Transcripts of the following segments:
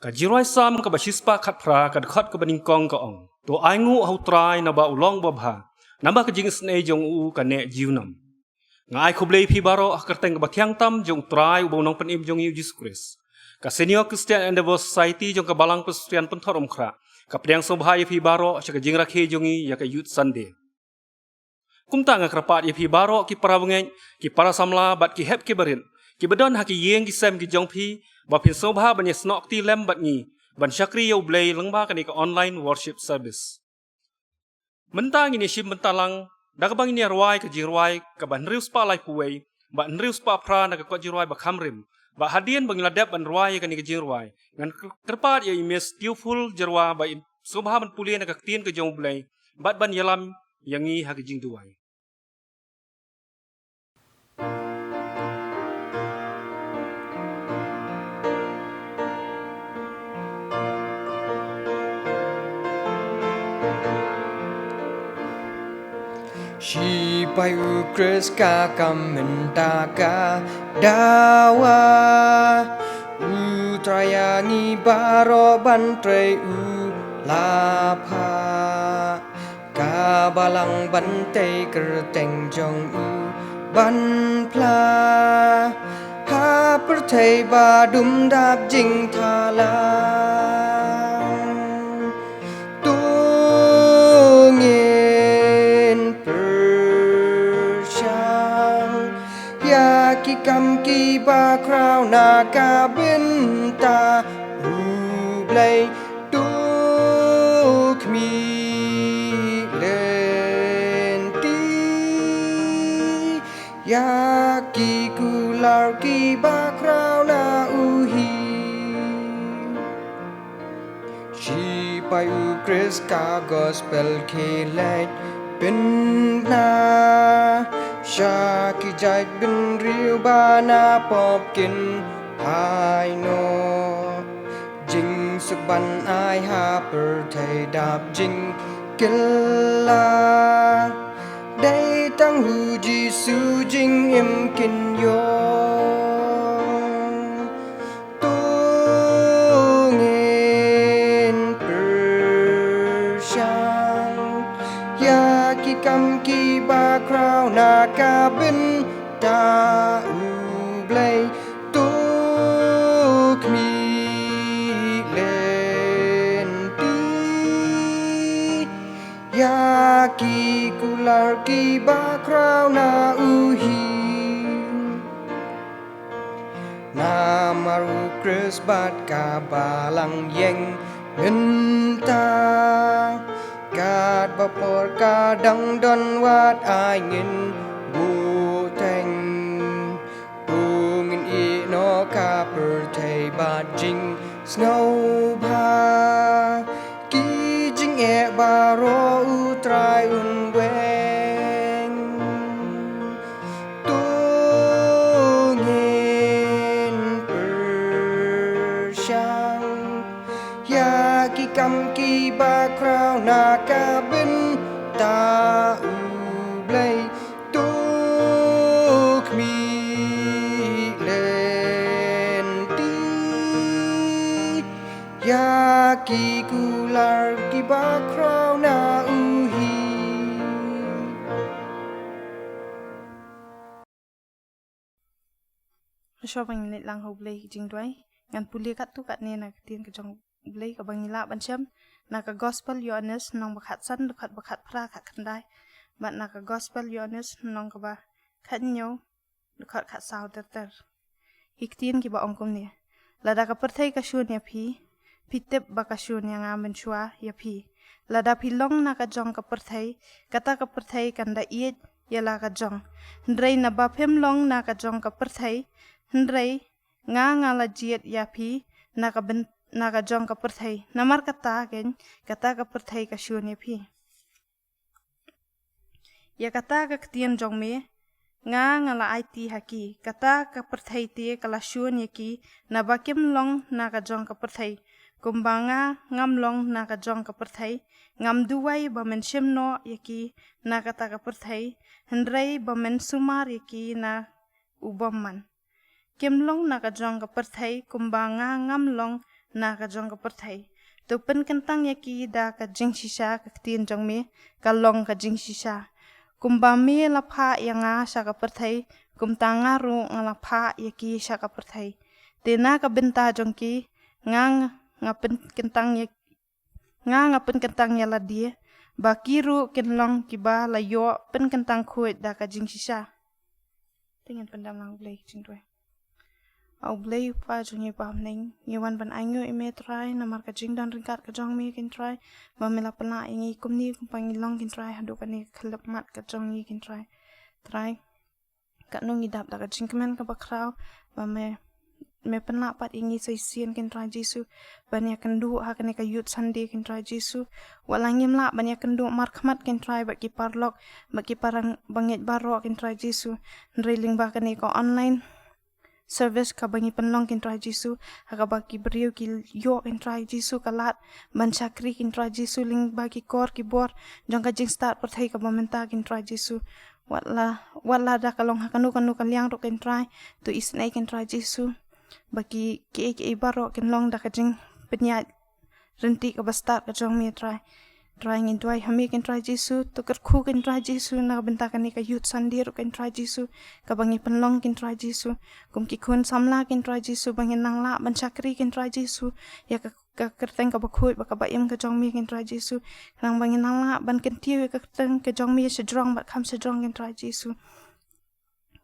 ka jirai sam ka bashispa khat phra ka khat ka baning kong ka ong to aingu hau trai na ba ulong ba bha namba ka jing snei jong u ka ne jiwnam ngai khoblei phi baro akarteng ba thyang tam jong trai u bonong pen im jong yu Jesus Christ ka senior Christian Endeavor Society jong ka balang pestrian pen thorom khra ka pdeng sobha ye phi baro cha ka jing rakhe jongi ya ka youth Sunday kumta nga krapat ye phi baro ki parawngeng ki para samla bat ki hep ki barin ki bedon ha ki yeng ki sem ki jong phi ba phin sobha ban ye snok ti lem bat ngi ban shakri yo blei lengba ka ni ka online worship service mentang ini shim mentalang da ka bang ni arwai ka jirwai ka ban rius pa lai puwei ba rius pa pra na ka ko jirwai ba khamrim ba hadian bang ladap ban rwai ka ni ka jirwai ngan krapat ye imes skillful jirwa ba sobha ban pulien na ka tien ka jong blei bat ban yalam yangi ha ka jing duai Shi pai u Chris ka kamenta ka dawa u trayangi baro bantre u lapha ka balang bante kerteng jong u ban pla ha perthei ba dum dap jing thala Kam ki ba krau na ka binta ublay tuk mi lenti ya ki kular ki ba krau na uhi shi pai u Chris ka gospel ki light bin na Shaki jai bin riu ba na pop kin hai no Jing suk ban ai ha per thầy đạp jing killa Day tang hu ji su jing im kin yo Tu ngin per shang Ya ki kam ki ba krau na ka bin ta ublay tuk mi lenti ya ki kular ki ba krau na uhi na maru Chris bat ka balang yeng ngenta Kat bapor ka dang don wat ai ngin bu teng Bungin i no ka per thầy ba jing snow ba Ki jing e ba ro u trai un weng Tu ngin per shang Ya ki kam ki ba krau na ka bin ta ublay tuk mi lenti Ya ki kular ki ba krau na uhi Shopang nit lang ho blay jing dwai ngan puli kat tu kat ne na tien ka jong blay ka bangila bancham na ka gospel yones nong bakhat san bakhat pra khat khandai bat na ka gospel yones nong ka ba khat nyo khat saw ter hiktin ki ba ongkom ne lada ka perthai ka shun ya phi tip ba ka shun yang amen shwa ya phi lada phi long na ka jong ka perthai kata ka perthai kanda iet ya la ka jong ndrei na ba phem long na ka jong ka perthai ndrei nga la jiet ya phi na ka ben na ka jong ka perthai namar kata ken kata ka perthai ka shun ya phi ya kata ka ktien jong me nga la IT haki kata ka perthai tie kala shun ya ki na bakim long na ka jong ka perthai kumbanga ngam long na ka jong ka perthai ngam duwai ba men shimno ya ki na kata ka perthai hendrei ba men sumar ya ki na ubam man kim long na ka jong ka perthai kumbanga ngam long na ka jong ka perthai tu pen kentang yaki da ka jing shisha ka tin jong me ka long ka jing shisha kumba me la pha yanga sha ka perthai kum tanga ru ngala pha yaki sha ka perthai te na ka benta jong ki ngang ngapen kentang yak nga pen kentang ya la dia ba kiru ken long ki ba la yo pen kentang khuit da ka jing shisha dengan pendam lang blai jing tue au blai pa jong ye pam ning yewan ban angu ime try namar ka jing dan ringkat ka jong mi kin try ba mela pala ingi kumni kumpang long kin try hadu kan ni khlap mat ka jong yi kin try ka nung idap da ka jing kemen ka ba kraw ba me penla pat ingi saisian kin try Jesu banyak kendu ha kan ka yut sandi kin try Jesu walangim la banyak kendu mar khmat kin try ba ki parlok ba ki parang banget baro kin try Jesu nriling ba kan ko online service ka bangi penlong kin try Jesu ha ka ba ki brio ki yo kin try Jesu kalat ban chakri kin try Jesu ling ba ki kor ki bor jong ka jing start per thai ka momenta kin try Jesu wala da kalong ha kanu kaliang ro kin try tu isnai kin try Jesu bagi ke baro ken long da kajing penya renti ka bastar ka jong mi try ngin dwai hami ken try Jesu to ker khu ken try Jesu na benta kan ka youth sandir ken try Jesu ka bangi penlong ken try Jesu kum ki khun samla ken try Jesu bangin nang la ban chakri ken try Jesu ya ka kerteng ka bakhoi ba ka ba em ka jong mi ken try Jesu nang bangin nang la ban ken tiu ka kerteng ka jong mi se drong ba kham se drong ken try Jesu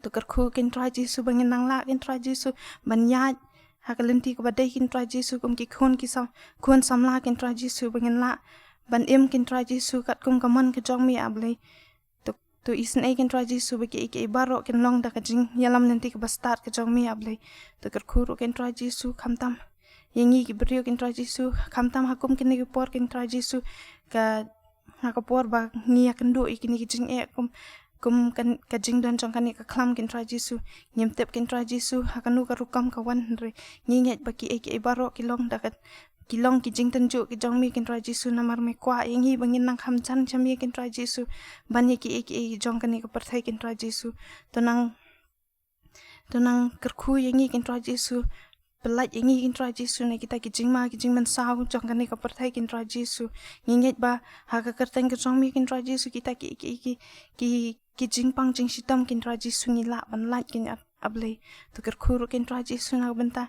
tukar khu kin try Jesu bangin nang la kin try Jesu banyat hakalenti ko badai kin try Jesu kum ki khun samla kin try Jesu bangin la ban em kin try Jesu kat kum kaman ke jong mi ablai tu isen kin try Jesu bagi ke baro kin long da ka jing yalam nanti ke bastar ke jong mi ablai tukar khu kin try Jesu kamtam yangi ki brio kin try Jesu kamtam hakum kin ki por kin try Jesu ka hakapor ba ngi akendu ikini ki jing kum kan ka jing dan jong kan ka klam kin try Jesu nyem tep kin try Jesu hakanu ka rukam ka wan re nginget baki e baro kilong dakat kilong ki jing tanju ki jong mi kin try Jesu namar me kwa ingi bangin nang kham chan chami kin try Jesu ban ye ki e jong kan ka perthai kin try Jesu tonang kerkhu yangi kin try Jesu pelaj ingi kin try Jesu ne kita ki jing man saw jong kan ka perthai kin try Jesu nginget ba ha ka kerteng ka jong mi kin try Jesu kita ki jing pang jing sitam kin try Jesu ni la ban laj kin ablai to ker khuru kin try Jesu na benta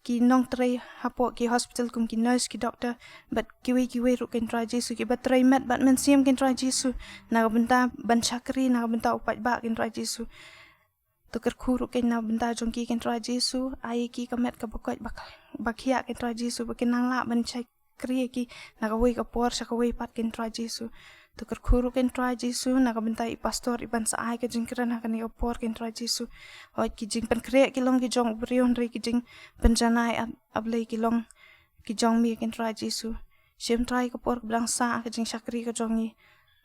ki nong tray hapo ki hospital kum ki nurse ki doctor but kiwi ru kin try Jesu ki batray met bat men siam kin try Jesu na benta ban chakri na benta upat ba kin try Jesu to ker khuru kin na benta jong ki kin try Jesu ai ki ka met ka bakot bakhia kin try Jesu bakin nang la ban chakri ki na ka wei ka por sa ka wei pat kin try Jesu to ker khuru ken try Jesu na ka bentai pastor iban sa ai ka jingkran ha kan yo por ken try Jesu oi ki jing pen kre ki long ki jong brion re ki jing penjanai ablei ki long ki jong mi ken try Jesu shem try ka por blang sa ka jing sakri ka jong ni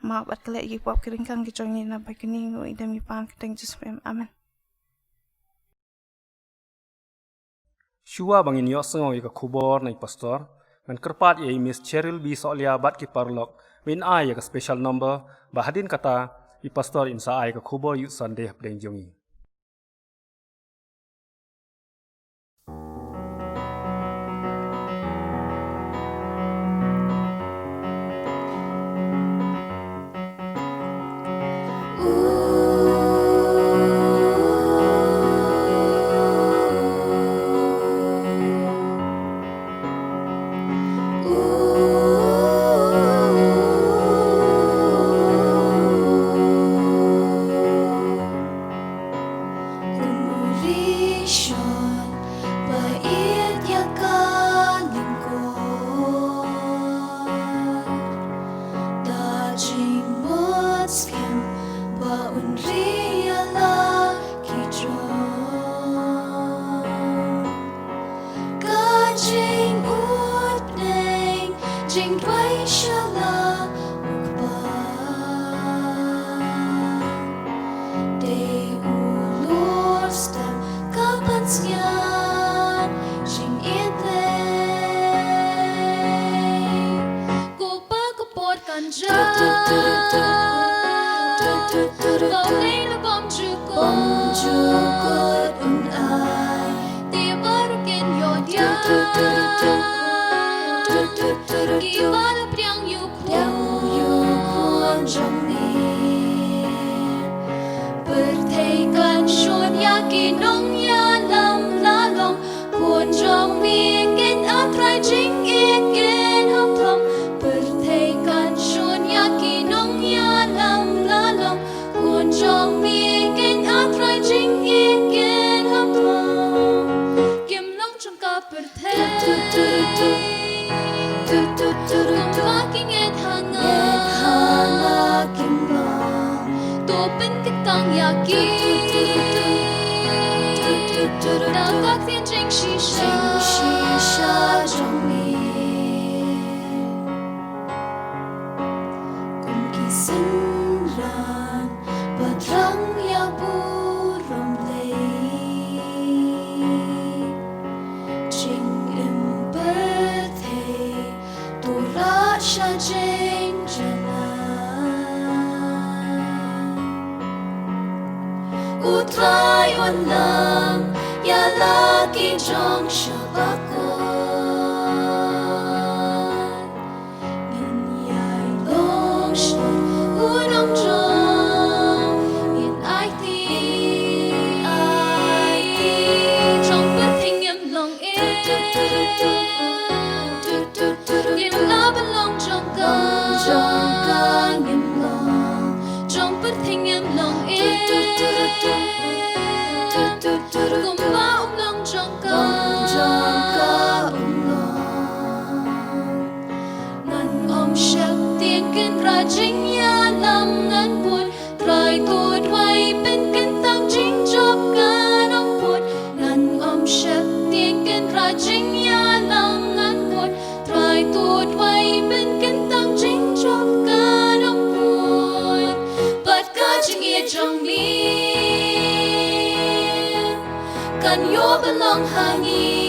ma bat kle ki pop kring kan ki jong ni na ba kini ngoi dami pan ka teng Jesu amen Shua bangin yo sengo ka khubor nai pastor man kerpat ye Miss Cheryl B Solia bat ki parlok min ai ka special number bahadin kata i pastor insa ai ka khubor yu Sunday bleng jongi Gimana priang yukuan jami bertaikan shun yakin nong ya lam lalong kuan jong mi ken atrai jing iken hop thom bertaikan shun yakin nong ya lam lalong kuan jong mi ken atrai jing iken hop thom kim long chung ka bertai Making it hanga kimlang Topen kitang yaki Dagak thiên jing shisha trong mi Kum kisin ran Padrang ya buram lay Jing impertay Rasha jeng jalan Utrai onlang Ya lagi jong syabakon Yin yai long shon Unong jong Yin ai ti Trong bất thinh em lòng em Yếm lá bên lòng trong ca yếm lòng Trong bất thinh em lòng em Cùng ba ông lòng trong ca Ngân ông sạc tiếng kinh ra chính ya làm ngân buồn Trai tuột hoài bên kinh tăng chính chọc ngân ông buồn Ngân ông sạc tiếng kinh ra chính ya làm ngân buồn Trai tuột hoài bên kinh tăng chính chọc ngân ông buồn Bật ca chính nghĩa trong miên Kan yo belong hangi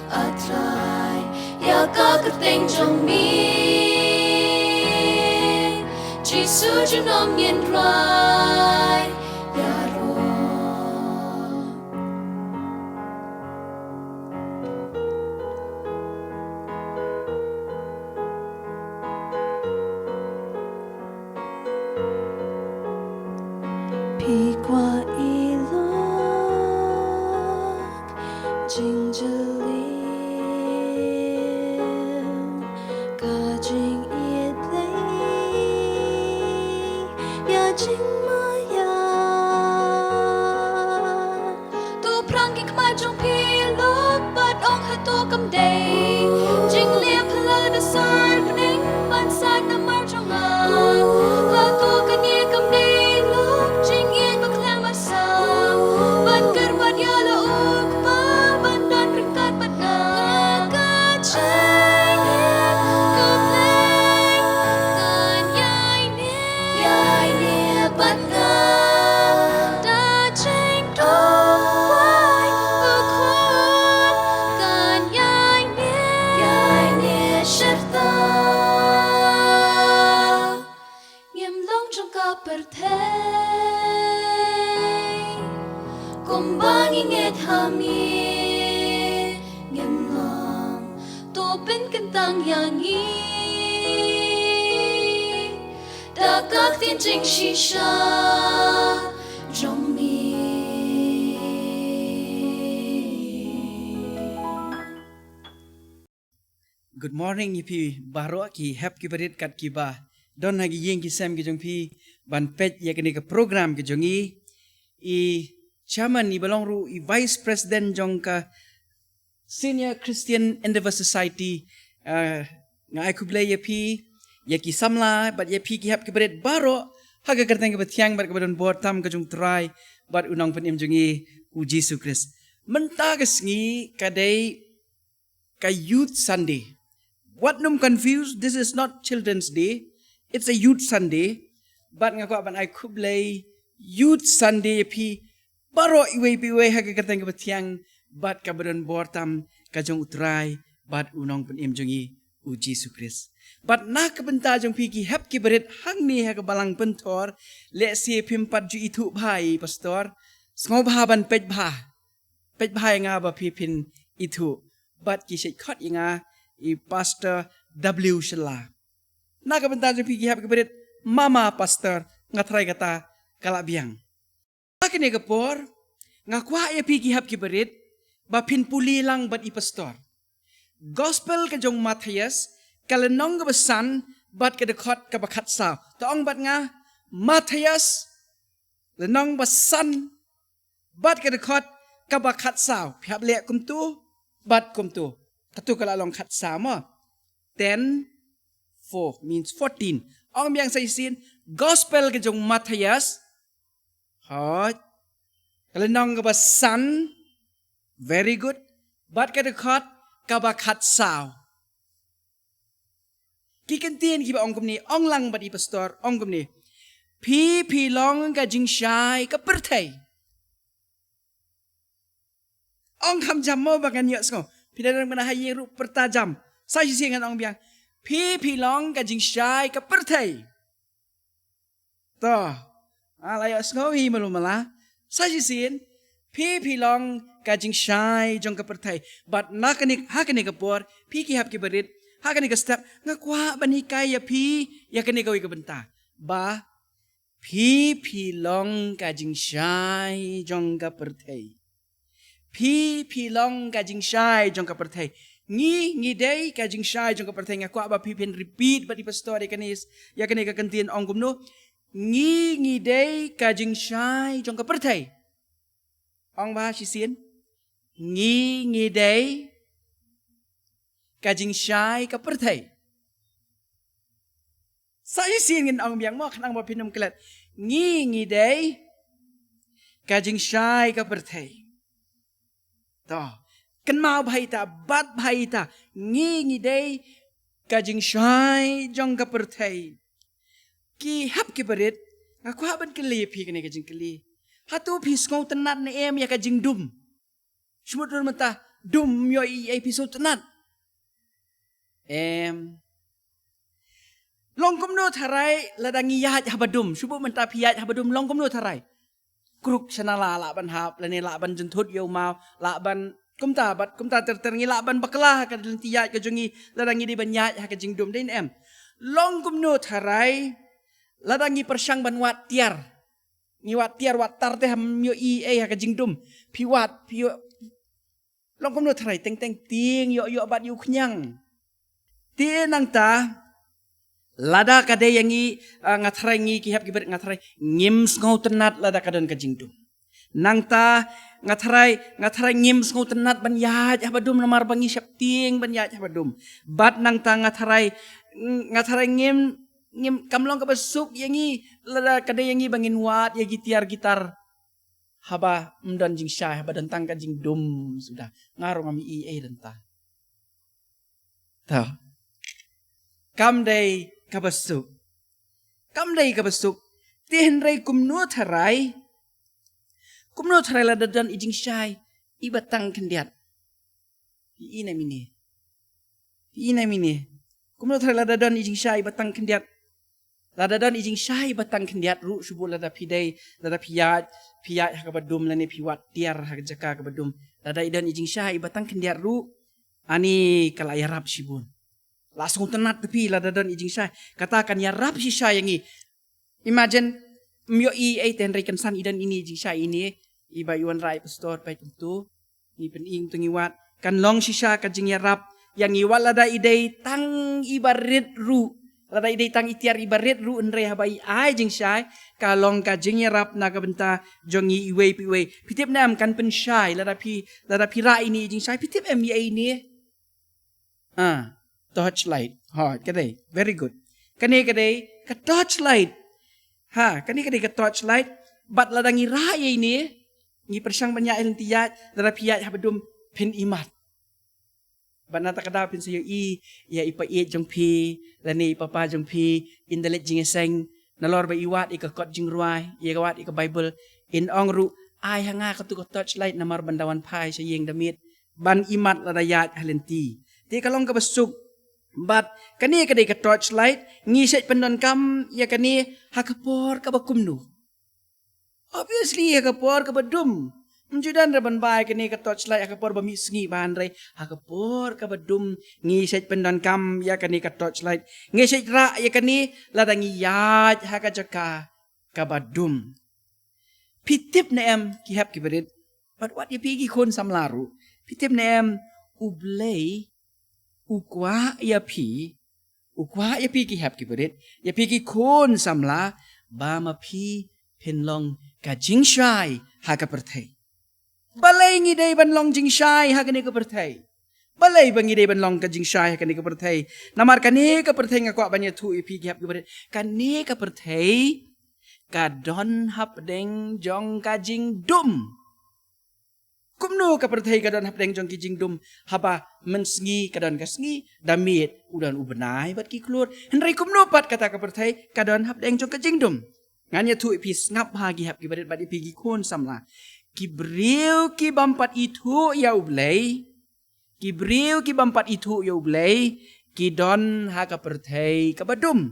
Atrai Ya ka kerteng trong miên Jisu junom yen rai Ya ro Pi qua ilok Jing jalil Ka jing it lay Ya jing maya Tu prang ki kmai trong pi lok Bat ong hai tu kam day Jing liep hala na sar Ning ban sat na mar trong ngan Ha tu kan ye kam day lok Jing ye bak lang masam Ban kar ban ya la uk pa Ban dan krikat bat na Ka jing ye kam lay Kan yai ne bat na Da jing to wai uk hon Kan yai ne sharta Nghiêm long trong ca perthei Kumbangi nget hami Nghiêm long Tu pin kentang yangi Da các thiên trình shisha Trong mi Good morning ipi baro ki hap ki berit kat ki ba don hagi yeng ki sem ki jong pi ban pet ya kini ke program ki jongi I chairman I belong ru I vice president jong ka Senior Christian Endeavor Society nga ai kuble ya pi ya ki samla bat ya pi ki hap ki berit baro haga kerteng ke betiang bat ke badon board tam ke jong try bat unang penim jongi u Jesus Christ menta kesngi kadai ka Youth Sunday. What num confused? This is not Children's Day. It's a Youth Sunday. But nga ko aban ay kublay Youth Sunday pi baro iwe haga kateng betiang bat kabadon bortam kajong utray bat unong pun imjongi u Jesus Christ. But na kabenta jong pi ki hap ki berit hang ni haga balang pentor le si pimpat ju itu bhai pastor sngob haban pej bha nga ba pi pin itu bat kisah kot inga I pastor W Shela. Naga bentar jumpi kihap keberit mama pastor ngatrai kata kalabiang. Akhirnya kepor ngakwa ya pi kihap keberit bapin puli lang bat I pastor. Gospel ke jong Matius kalenong kebesan bat ke dekot ke bakat sao. Taong bat nga Matius lenong besan bat ke dekot ke bakat sao. Pihak liat kum tu bat kum tu. Katu kalau long kat sama 10 4 means 14. Ang yang saya sin gospel ke jong Matius. Hot. Kalau nong ke besan very good. Bat ke dekat ke bakat sao. Kikantin kiba ong kumni ong lang bat I pastor ong kumni. Pi long ke jing syai ke pertai. Ong kam jam mo bagan yok sko. Pidana mana hayi ru pertajam. Saya sih dengan ong biang. Pi long ke jing syai ke pertai. Toh. Alay sko hi malu malah. Saya sih pi long ke jing syai jong ke pertai. But nakanik hakanik kapor. Pi ki hap ki berit. Hakanik step ngakwa banikai ya pi ya kene gawi ke benta. Ba pi long ke jing syai jong ke pertai. Pi long kajing syai jong ka pertai. Ngi day kajing syai jong ka pertai ngakwa ba pi pen repeat ba di pastor kanis ya kene ka kantin ong gumno. Ngi day kajing syai jong ka pertai. Ong ba sisin. Ngi day kajing syai ka pertai. Saya sin ngin ong biang mo kanang ba pinum kelat. Ngi day kajing syai ka pertai. Toh, kan mau bahita, bat bahita, ngi day kajing syai jong ka pertai. Ki hap ki berit, aku haban keli pi kene kajing keli. Hatu pi skong tenat ne em ya kajing dum. Semua dur mata dum yo I episode tenat. Longkom no tharai ladangi yahat habadum, subuh menta piyat habadum longkom no tharai. Kruk sanala laban hap lani laban jentut yo mau laban kumta tertengi laban baklah ka lentiat ka jungi ladangi di banyat ha ka jingdum din em long kumno tharai ladangi persang ban wat tiar ni wat tiar wat tar te ham yo I ha ka jingdum piwat pio long kumno tharai teng ting yo bat yu khnyang ti nang ta lada kade yangi ngatrai ngi kihap kiber ngatrai ngim ngau tenat lada kadan kajingdum nangta ngatrai ngim ngau tenat ban yaj habadum namar bangi syapting ban yaj habadum bat nangta ngatrai ngim kamlong ka besuk yangi lada kade yangi bangin wat yagi tiar gitar haba mdan jing syah haba dentang kajingdum sudah ngarung ami I denta ta kam day kabasuk. Kamday kabasuk. Tihenray kumno tharai. Kumno tharai ladadan ijing syai. Ibatang kendiat. Ina mini. Kumno tharai ladadan ijing syai batang kendiat. Ladadan ijing syai batang kendiat ru subuh lada pidai. Lada piyat hakabadum lani piwat tiar hakajaka kabadum. Lada idan ijing syai batang kendiat ru. Ani kalayarap sibun. Langsung tenat tepi ladadan ijing syai. Katakan ya rap si syai yangi. Imagine myo I tenri kan idan ini ijing syai ini. Iba yuan rai pastor pai tentu. Ni pening tungiwat. Kan long si syai kajing ya rap. Yang iwat lada idai tang ibarit ru. Lada idai tang itiar ibarit ru enre habai ai jing syai. Kalong kajing ya rap naga benta jongi iwe piwe. Pitip nam kan pen syai. Lada pi ra ini ijing syai. Pitip em ya ini. Torchlight. Kadai. Very good. Kani kadai ke torchlight. Kani kadai ke torchlight. Bat ladangi raya ini. Ngi persang banyak yang tiat. Lada piyat habadum pin imat. Bat nata kada pin sayo ya ipa jong pi. Lani papa jong pi. Indalit jing eseng. Nalor ba iwat ika kot jing ruai. Iya kawat ika Bible. In ong ru. Ay hanga katu ke torchlight. Namar bandawan pai sayeng damit. Ban imat ladayat halenti. Ti kalong kabasuk. But kani kadai ke torchlight ngiset pendon kam ya kani hakapor ka bakumnu. Obviously hakapor ka badum. Judan raban bai kini ka torchlight akapor bami sngi ban rai akapor ka badum ngi set pendan kam ya kani ka torchlight ngi set ra ya kani ladangi ya haka jaka ka badum pitip na em ki hap ki berit but what you pigi kon samlaru pitip na em ublei ukwa ya pi ki hap ki berit ya pigi kon samla ba ma pi penlong ka jingshai haka perthai balai ngi dei ban long jing shai ha kani ka perthai balai bangi dei ban long ka jing shai ha kani ka perthai namar kani ka perthai ngakwa banya thu ipi gyap gyap kani ka perthai ka don hap deng jong ka jing dum kumno ka perthai ka don hap deng jong ki jing dum haba mensngi ka don ka sngi damit udan ubenai bat ki klur henry kumno pat kata ka perthai ka don hap deng jong ka jing dum nganya thu ipi ngap ha gi hap gi badet bat ipi gi kon samla Kibriu ki bampat itu ya ublei. Kibriu ki bampat itu ya ublei. Kidon haka perthai kabadum.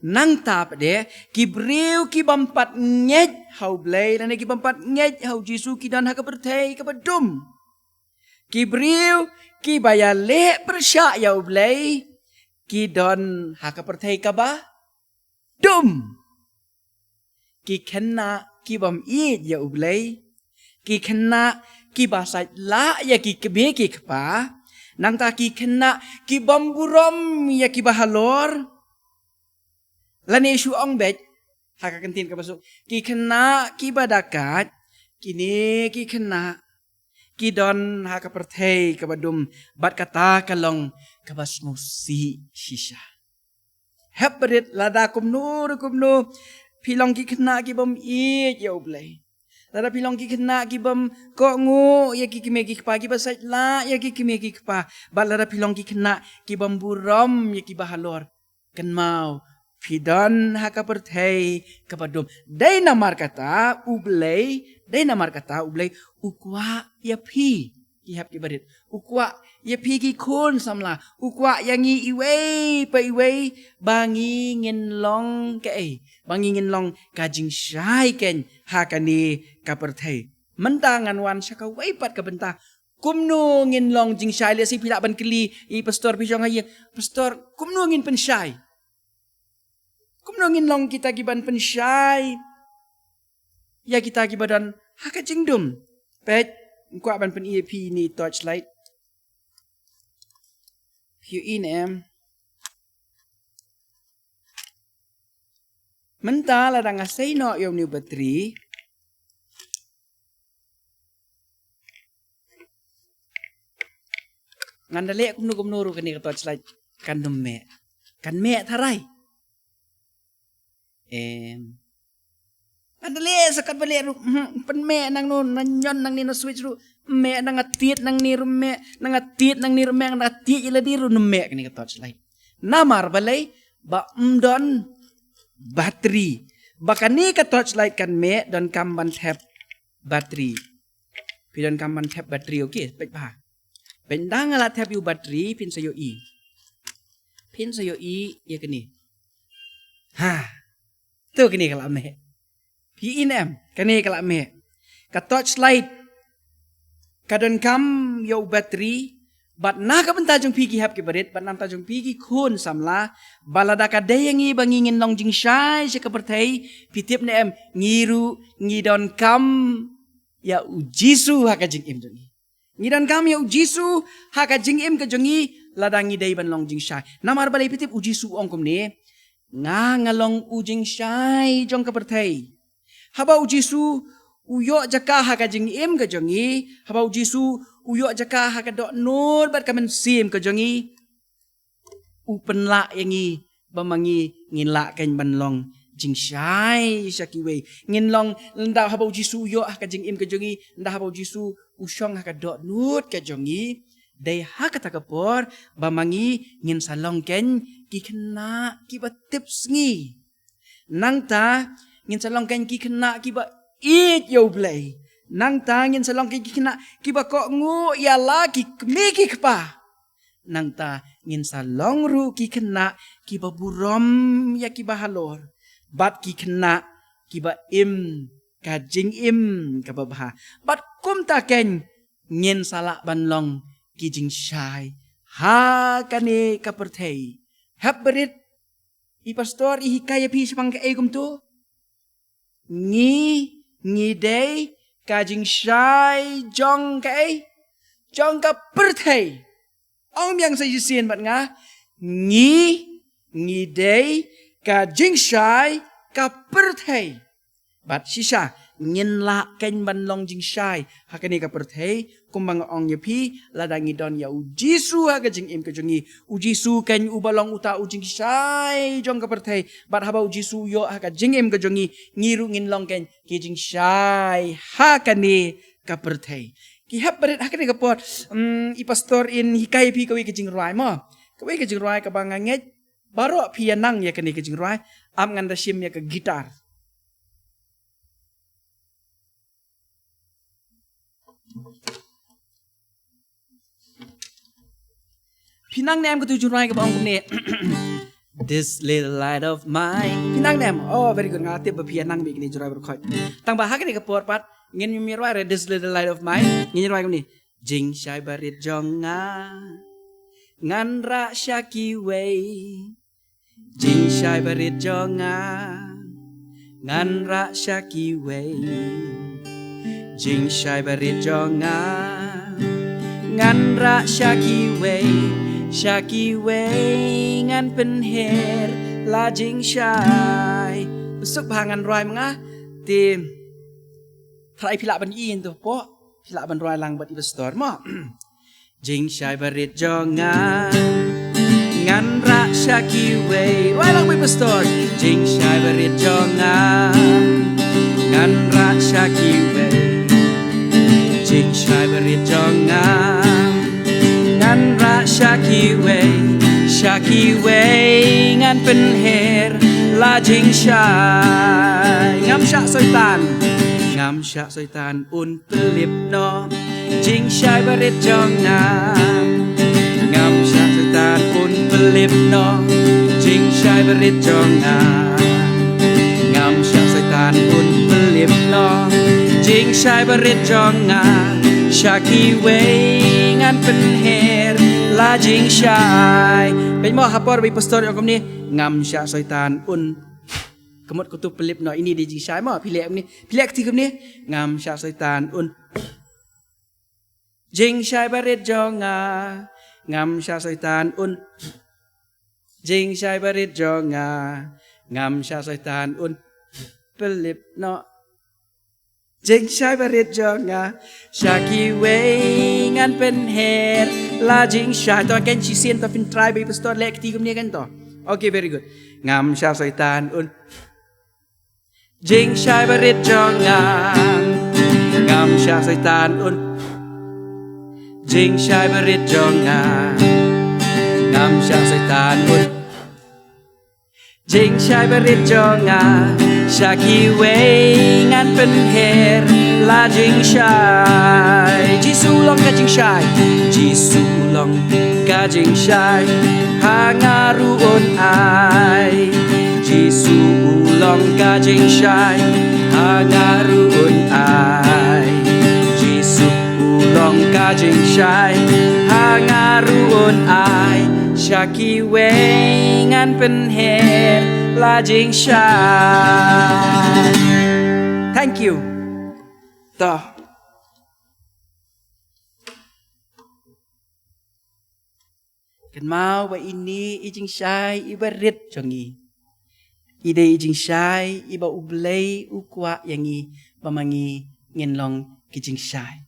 Nang tap de kibriu ki bampat ngej hau blei dan ki bampat ngej hau Jisu kidon haka perthai kabadum. Kibriu ki bayale persya ya ublei. Kidon haka perthai kaba dum. Ki kena ki bam id ya ublei ki kena ki basat la ya ki kebe ki kpa nang ta ki kena ki bam burom ya ki bahalor lani isu ong bet haka kentin ka masuk ki kena ki badakat kini ki kena ki don haka perthai ka badum bat kata kalong ka basmusi shisha hebrit lada kumnu pilong ki kena ki bom i ya ublei lada pilong ki kena ki bom ko ngu ya ki kime ki kpa ki basat la ya ki kime ki kpa bal lada pilong ki kena ki bom burom ya ki bahalor kan mau pidon haka perthai kabadum dai namar kata ublei ukwa ya pi ki hap ki barit ukwa ya pi ki kon samla ukwa yang i iwei pa iwei bangi ngin long ke bangi ngin long kajing shai ken hakani kaperthai mentangan wan saka wei pat ka benta kumno ngin long jing shai le si pila ban keli i pastor bijong aye pastor kumno ngin pen shai kumno ngin long kita giban pen shai ya kita gibadan haka jingdum pet kwa ban pen EP ni torchlight Hiu in em menta la dang asai no yom new battery ngandale kumnu ru kani ka torchlight kan me tharai ngandale sakat bale ru pen me nang no nanyon nang ni no switch ru me nang atiet nang ni ru me nang atiet nang ni ru me nang atiet ila di ru me kani ka torchlight namar balai ba don battery bakani ka torchlight kan me don kamban tap battery pidon kamban tap battery okay pek pa pendang ala tap yu battery pin sayo i ya kani ha tu kani kala me pi in em kani kala me ka torchlight kadon kam yo battery bat na ka benta jong pigi hap ki barit bat nam ta jong pigi khun samla balada ka dayangi bangingin long jing shai se ka perthai pitip ne em ngiru ngidon kam ya ujisu haka jing im jongi ngidon kam ya ujisu haka jing im ka jongi ladangi dai ban long jing shai namar balai pitip ujisu ong kum ne ngalong ujing shai jong ka perthai haba ujisu uyo jaka haka jing im ka jongi haba ujisu uyo jaka haka dok nur bat kamen sim ka jongi upen la yangi bamangi ngin la kan banlong jing shai shakiwe ngin long nda haba jisu uyo haka jing im ka jongi nda haba jisu usyong haka dok nur ka jongi dai haka takapor bamangi ngin salong ken ki kena ki batips ngi nang ta ngin salong ken ki kena ki ba it yo blai nang tangin salong ki kina kiba ko ngu ya la ki miki kpa nang ta ngin salong ru ki kena kiba burom ya kiba halor bat ki kena kiba im ka jing im ka babha bat kum ta ken ngin salak ban long ki jing shai ha kane ka perthei hab berit I pastor I hikaya pi sepang ka egum tu ngi day ka jing shai jong ka perthei ông yang sai sien bat nga ngi day ka jing shai ka perthei bat sisa ngin la ken ban long jing shai hakani ka perthei kumbang ong yepi ladangi don ya ujisu ha ka jing im ka jongi ujisu ken ubalong uta ujing shai jong ka perthei bat haba ujisu yo ha ka jing im ka jongi ngiru ngin long ken ki jing shai hakani ka perthei ki hab berit hakani ka pot I pastor in hikai pi kawi ka jing rai mo kawi ka jing rai ka banganget baro pianang ya kani ka jing rai am nganda sim ya ka gitar Pinang nem ko tujuh rai ka bang kumne This little light of mine Pinang nem oh very good ngati ba pinang bi kini jurai berkhoi tang ba hakani ka por pat ngin mi rai this little light of mine ngin rai kumne jing shai barit jonga ngan ra shaki wei jing shai barit jonga ngan ra shaki wei jing shai barit jonga ngan ra shaki wei ngan pen her la jing shai besuk bangan roi manga tim trai pila ban in tu po pila ban roi lang bat I pastor mo jing shai barit jonga ngan ra shaki wei roi lang by pastor jing shai barit jonga ngan ra shaki wei jing shai barit jonga ngan ra shaki wei ngan pen her la jing shai ngam sha soitan un pelip no jing shai barit jonga ngam sha soitan un pelip no jing shai barit jonga ngam sha soitan un pelip no jing shai barit jonga shaki wei ngan pen her la jing shai pe mo hapor by pastor yo komni ngam sha soitan un kemut kutu pelip no ini di jing shai mo pilek ni pilek ti komni ngam sha soitan un jing shai barit jonga ngam sha soitan un jing shai barit jonga ngam sha soitan un pelip no jing shai barit jonga shaki wei ngan pen her la jing shai to ken chi sien to fin try by pastor lek ti kumni kan to okay very good ngam sha soitan un jing shai barit jonga ngam sha soitan un jing shai barit jonga ngam sha soitan un jing shai barit jonga shaki wei ngan pen her la jing shai jisu long ka jing shai jisu long ka jing shai ha ngaru on ai jisu long ka jing shai ha ngaru on ai jisu long ka jing shai ha ngaru on ai shaki wei ngan pen her la jing shai thank you to kan mau ba ini ijing shai ibarit jongi ide ijing shai iba ublei ukwa yangi pamangi ngenlong kijing shai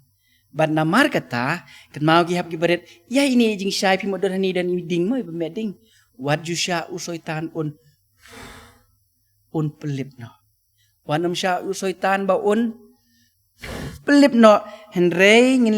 ban namar kata kan mau gi hab gibarit ya ini ijing shai pi modor hani dan ding mo iba meding wat jusha usoitan un pelip no wanam sha usoitan ba un pelip no henrei ngin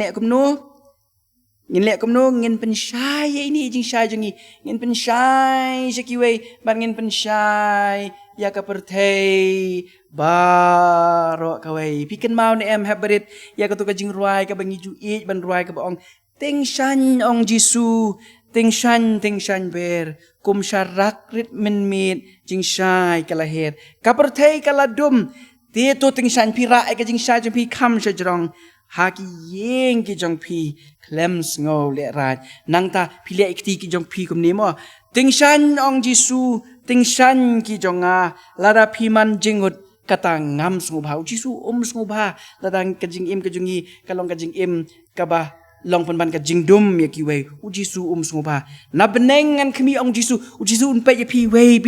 lek kumno ngin pen shai ini jing shai jongi ngin pen shai shakiwei ban ngin pen shai ya ka perthei baro kawai piken mau ne em haberit ya ka to ka jing ruai ka bangi ju ich ban ruai ka ong ting shan ong jisu ting shan ber kum syarak rit min mit jing shai kala her ka perthei kala dum Ti tu ting shan pi ra ai ka jing sha jong pi kham sha jrong ha ki yeng ki jong pi klems ngo le ra nang ta pi le ikti ki jong pi kum ni mo ting shan ong Jisu ting shan ki jong a la da pi man jingut kata ngam sungu ba Jisu sungu ba la dang ka jing im ka jong i ka long ka jing im ka ba long pan ban ka jing dum ya ki we Jisu sungu ba na beneng an kmi ong Jisu un pe ya pi we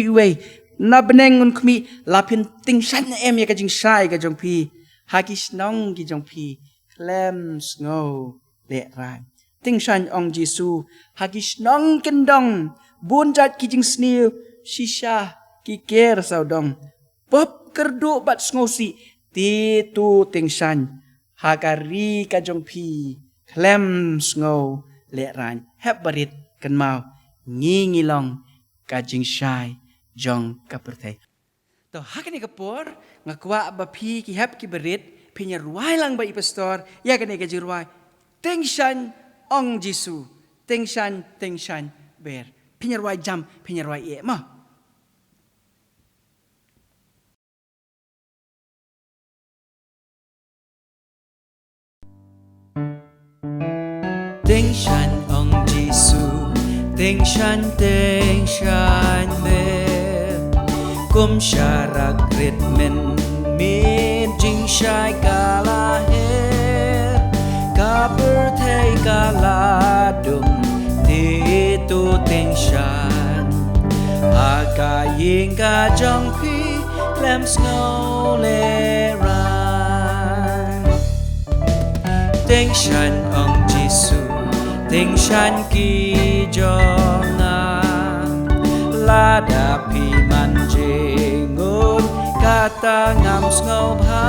na beneng un kmi la pin ting shan em ya ka jing shai ka jong pi ha ki snong ki jong pi klem snow le ran ting shan ong Jisu ha ki snong ken dong bun jat ki jing snew shisha ki ker sau dong pop kerdu bat snow si ti tu ting shan ha ka ri ka jong pi klem snow le ran hep barit kan mau ngi long ka jing shai jong kapertai to hakani kapor ngakwa ba pi ki hap ki berit pinya ruai lang ba pastor ya kani ka jirwai tengshan ong Jisu tengshan ber pinya ruai jam pinya ruai e ma tengshan ong Jisu tengshan ber kum syarak ritmen min jing shai kala her kaper thai kala dum ti tu ting shan aga ying ka jong pi klem snow le ran ting shan ong Jisu ting shan ki jong a la da pi man jingun kata ngam snow ha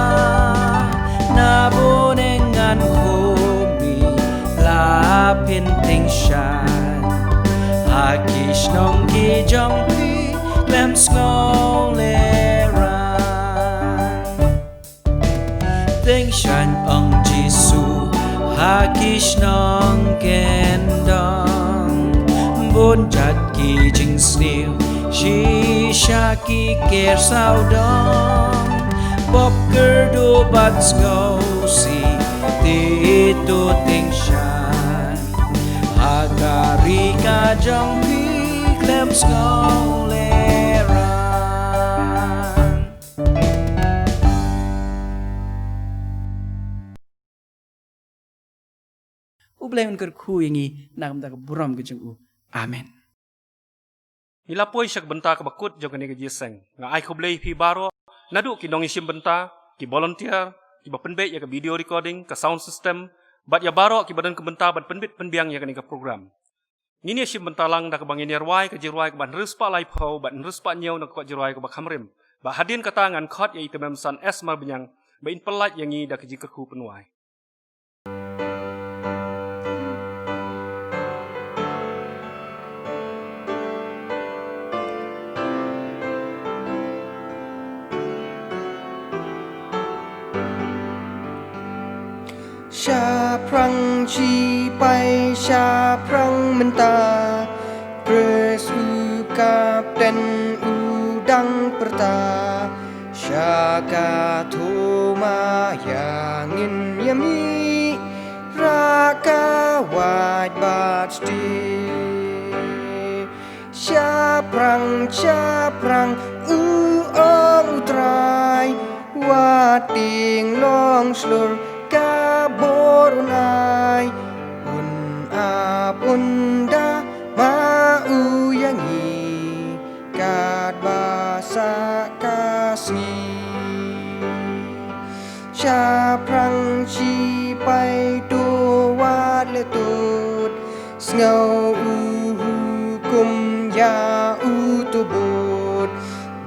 na bonengan kumi la pin ting shan hakish nong ki jong pi lem snow le ran ting shan ong Jisu hakish nong ken dong bun jat ki jing snew shisha ki ker sau dong pop kerdu bat go si ti tu ting shan hagari ka jong pi klem go le ran ublem ker khu yangi nagam da buram ke jong u amen Ilapoi syak benta ka bakut jong kani ka jiseng. Nga ai khoblei pi baro nadu ki dong isim benta ki volunteer ki ba penbet ya ka video recording ka sound system bat ya baro ki badan ke benta bat penbit penbiang ya kani ka program. Ngini isim benta lang da ka bangin yarwai ka jirwai ka ban respa lai phau bat respa nyau na ka jirwai ka ba khamrim. Ba hadin kata ngan khot ya itemem san esmar benyang ba in pelat yangi da ka jikar khu penwai. Sha prang chi pai sha prang menta pres u kapten u dang perta sha ka thuma yangin yami ra ka waj bat sti sha prang u ong utrai wa ting long slur ka borunai un apunda ma uyangi kat basa kasih cha prang chi pai tu wat le tut ngau u kum ya u tu bot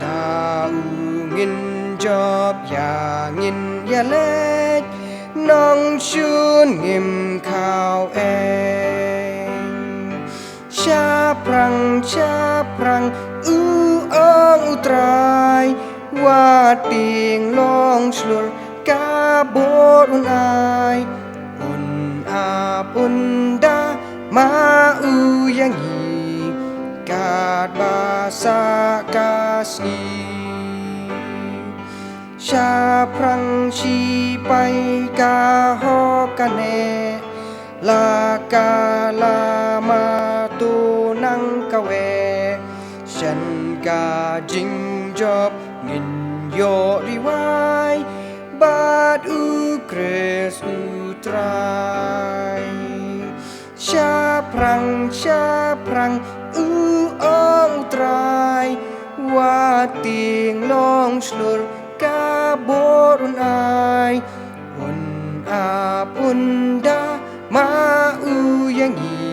da u ngin job ya ngin ya lek nong chun ngim khao eng cha prang u ong utrai wa ting long slur ka bor un ai un apun da ma u yangi kat basa kasih ชาพรังชีไปกาฮอกะเนลากาลามาตูนังกะเวฉันกาจิงจอบงินโยริวายบาดอูเกรสอูตรายชาพรังอูอองตรายว่าติงลองชลุรกาโบรุนอายอุนอาปุนดามาอูยังอี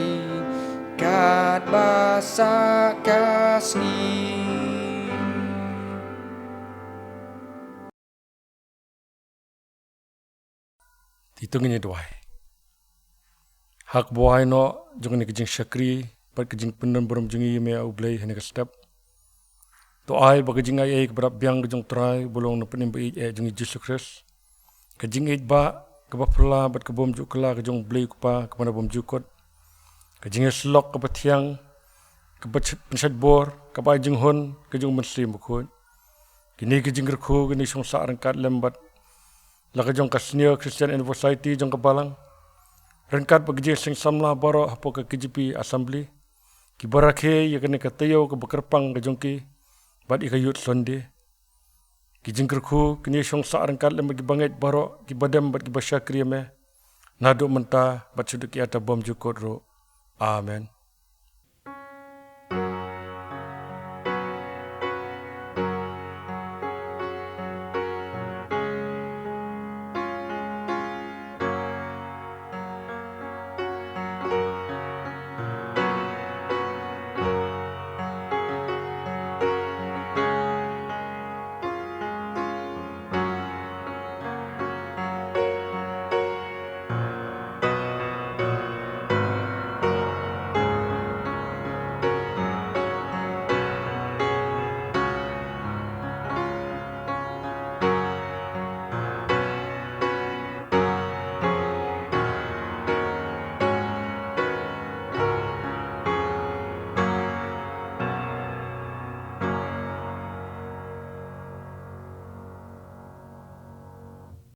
กาดบาสากาสนี Hitungin doai. Hak buai no jong ni kejing syakri pat kejing penan beram jungi me au blai hene ka step. To ai ba kejing ai ke berap biang kejong trai bolong no penim bai jungi Jesus Christ. Kejing ai ba ke ba pula bat ke bom juk kala kejong blai ku pa ke mana bom jukot. Kejing slok ke patiang ke bat pensat bor ke ba jing hon kejong muslim bukhon. Kini kejing kerku kini songsa rangkat lembat laka jong kasnio Christian University jong kabalang rengkat bagje sing samla baro hapo ka KJP assembly ki barakhe yakane katayo ka bakarpang ka jongki bad ikayut sonde ki jingkerku kini song sa rengkat lem bagi banget baro ki badam bad ki basyakri me nadu menta bad suduk ata bom jukot ro amen.